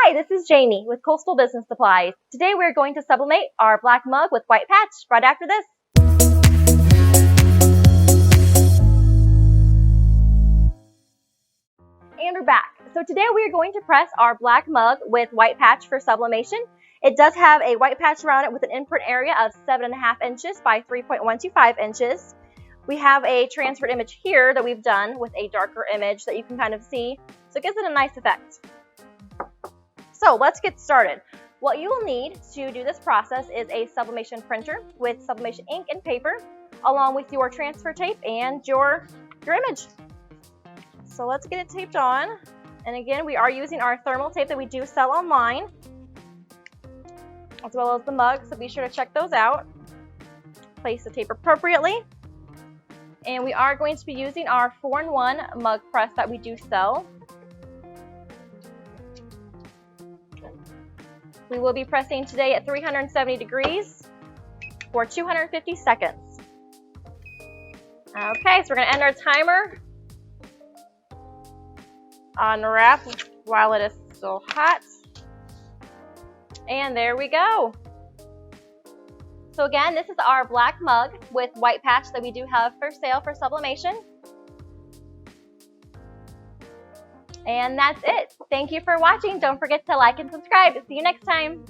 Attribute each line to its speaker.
Speaker 1: Hi, this is Jamie with Coastal Business Supplies. Today we're going to sublimate our black mug with white patch right after this. And we're back. So today we are going to press our black mug with white patch for sublimation. It does have a white patch around it with an imprint area of 7.5 inches by 3.125 inches. We have a transferred image here that we've done with a darker image that you can kind of see. So it gives it a nice effect. So let's get started. What you will need to do this process is a sublimation printer with sublimation ink and paper, along with your transfer tape and your image. So let's get it taped on. And again, we are using our thermal tape that we do sell online, as well as the mugs, so be sure to check those out. Place the tape appropriately. And we are going to be using our 4-in-1 mug press that we do sell. We will be pressing today at 370 degrees for 250 seconds. Okay, so we're going to end our timer on wrap while it is still hot. And there we go. So again, this is our black mug with white patch that we do have for sale for sublimation. And that's it. Thank you for watching. Don't forget to like and subscribe. See you next time.